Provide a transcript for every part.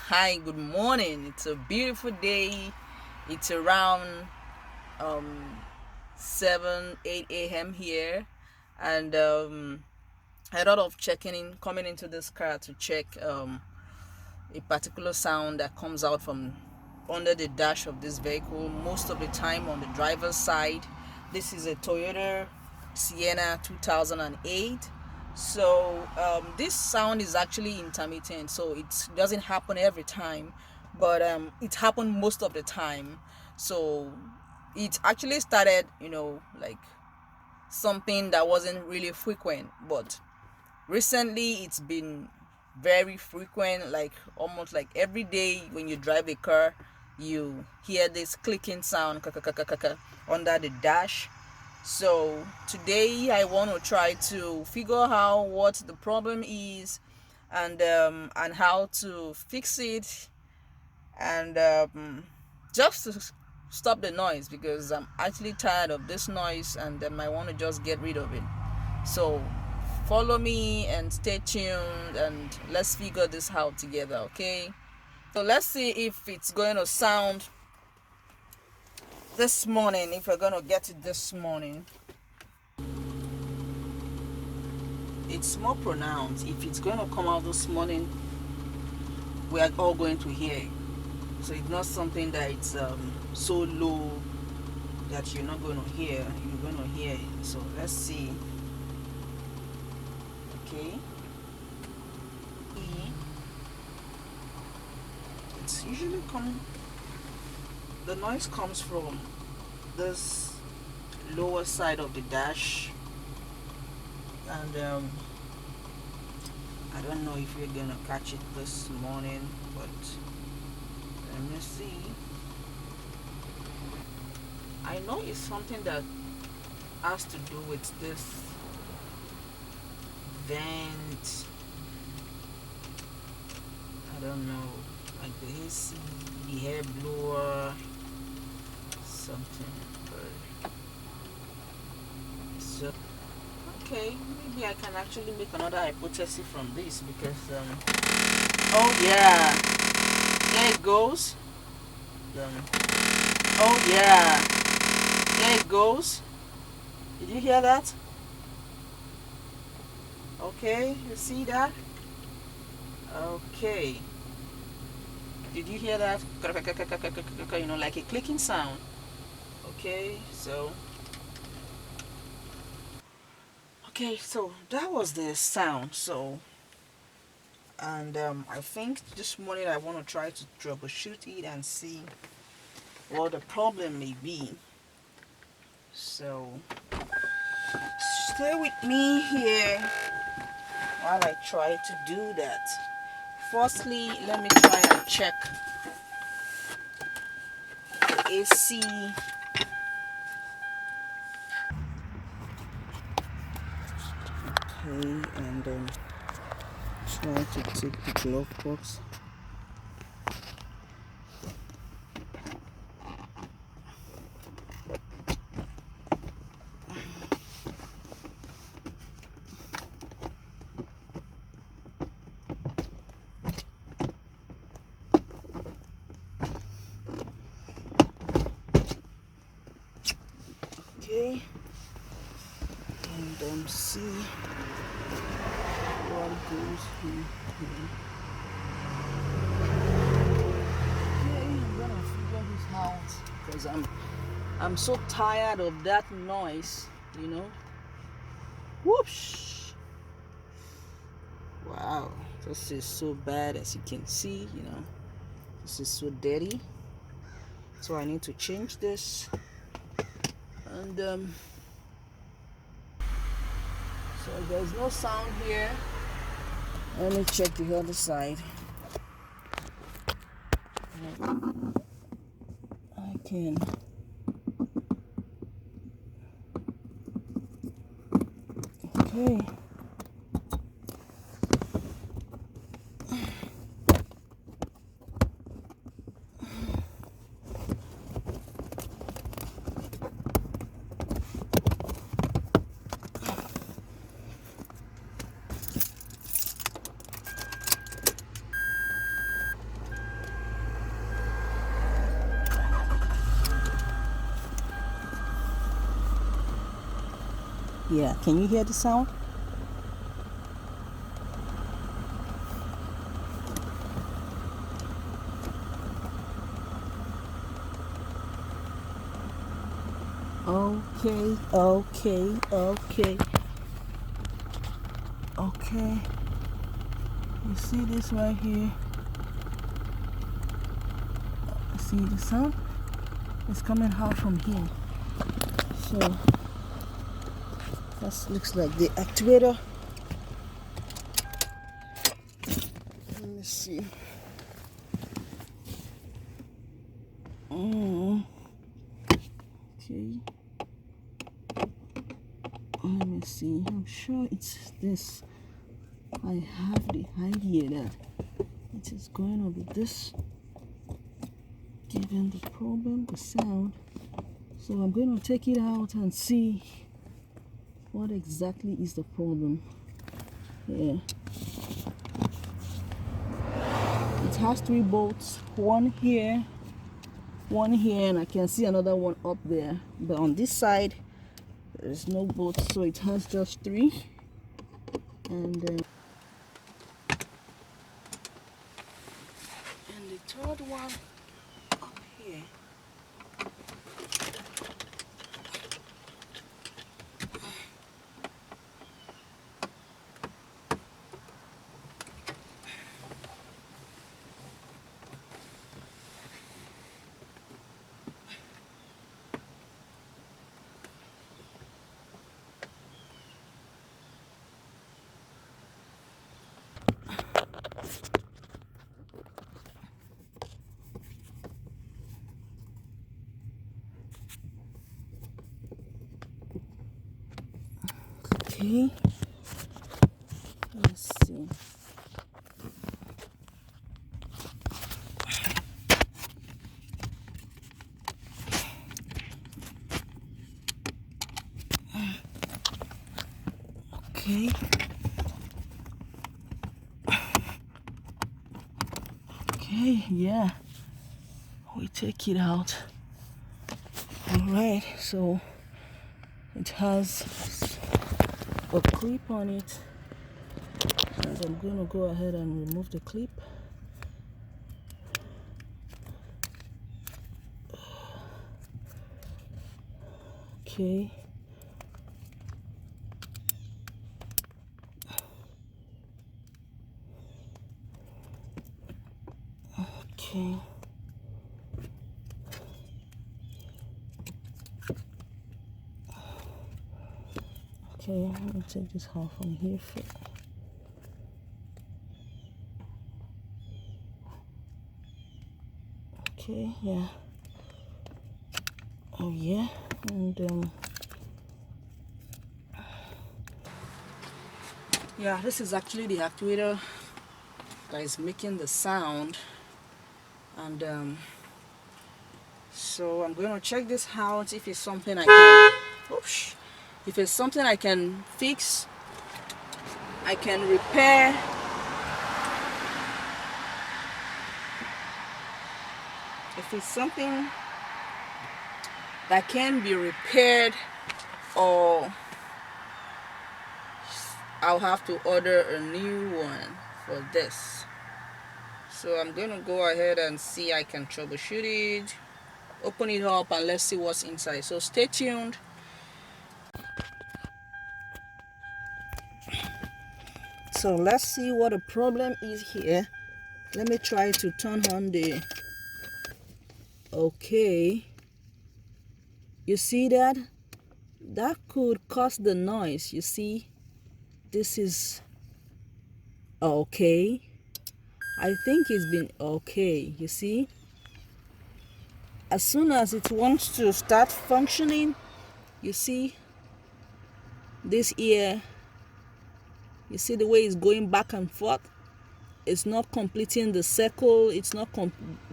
Hi, good morning. It's a beautiful day. It's around 7 8 a.m. here, and a lot of checking in coming into this car to check a particular sound that comes out from under the dash of this vehicle, most of the time on the driver's side. This is a Toyota Sienna 2008. So this sound is actually intermittent, so it doesn't happen every time, but it happened most of the time. So it actually started, like something that wasn't really frequent, but recently it's been very frequent, like almost like every day when you drive a car, you hear this clicking sound under the dash. So today I want to try to figure out what the problem is, and how to fix it, and just to stop the noise, because I'm actually tired of this noise, and I want to just get rid of it. So follow me and stay tuned, and let's figure this out together, okay? So let's see if it's going to sound this morning, if we're going to get it this morning. It's more pronounced. If it's going to come out this morning, we are all going to hear it. So it's not something that it's so low that you're not going to hear. You're going to hear it. So let's see. Okay. It's usually the noise comes from this lower side of the dash, and I don't know if you're gonna catch it this morning, but let me see. I know it's something that has to do with this vent. I don't know, like the AC, the air blower, something. But so okay, maybe I can actually make another hypothesis from this, because oh yeah, there it goes. Oh yeah, there it goes. Did you hear that? Okay, you see that? Okay, did you hear that? Like a clicking sound. Okay, so that was the sound. So, and I think this morning I want to try to troubleshoot it and see what the problem may be. So stay with me here while I try to do that. Firstly, let me try and check the AC. Okay, and try to take the glove box. Okay, and see what goes here. Okay, I'm gonna figure this out, because I'm so tired of that noise, Whoosh! Wow, this is so bad, as you can see, This is so dirty. So I need to change this. And so there's no sound here. Let me check the other side. I can. Okay. Yeah, can you hear the sound? Okay. You see this right here? See the sound? It's coming out from here. So that looks like the actuator. Let me see. Okay. Let me see. I'm sure it's this. I have the idea that it is going to be this, given the problem, the sound. So I'm going to take it out and see what exactly is the problem. Yeah. It has 3 bolts, one here, and I can see another one up there. But on this side, there's no bolts, so it has just 3. And the 3rd one up here. Okay, let's see. Okay. Okay, yeah. We take it out. Alright, so it has a clip on it. And I'm going to go ahead and remove the clip. Okay. Okay. Okay, let me take this off from here first. Okay, yeah. Oh yeah, and yeah, this is actually the actuator that is making the sound. And so I'm going to check this out. If it's something I can, oops, if it's something I can fix, I can repair. If it's something that can be repaired, or I'll have to order a new one for this. So I'm going to go ahead and see I can troubleshoot it, open it up, and let's see what's inside. So stay tuned. So let's see what the problem is here. Let me try to turn on the, okay, you see that? That could cause the noise. You see, this is okay. I think it's been okay. You see, as soon as it wants to start functioning, you see this ear, you see the way it's going back and forth. It's not completing the circle. It's not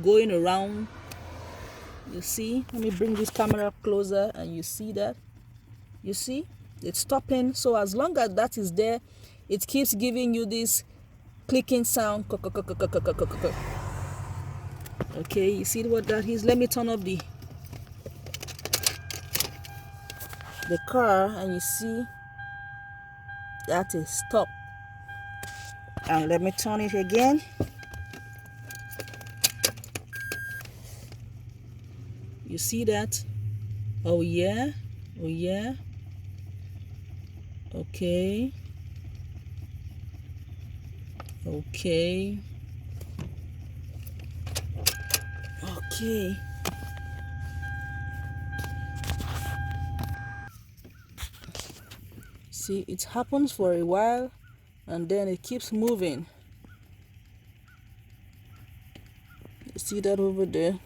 going around. You see, let me bring this camera up closer, and you see that. You see, it's stopping. So as long as that is there, it keeps giving you this clicking sound. Okay, you see what that is? Let me turn off the car, and you see that is stop. And let me turn it again. You see that? Oh yeah, oh yeah. Okay, okay, okay. See, it happens for a while and then it keeps moving. You see that over there?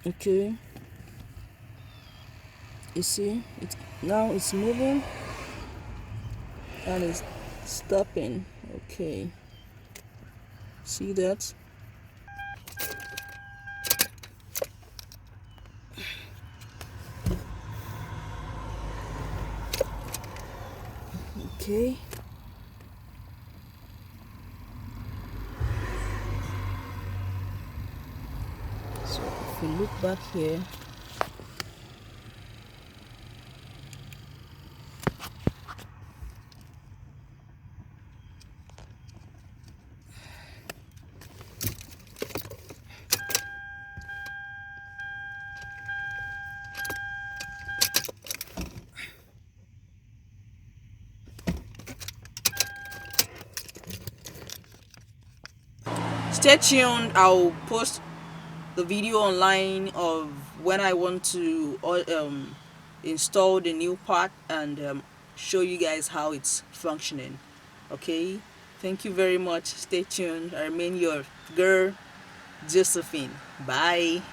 Okay, you see it now, it's moving and it's stopping. Okay, see that? Okay, so if we look back here, stay tuned. I'll post the video online of when I want to install the new part and show you guys how it's functioning. Okay, thank you very much. Stay tuned. I remain your girl, Josephine. Bye.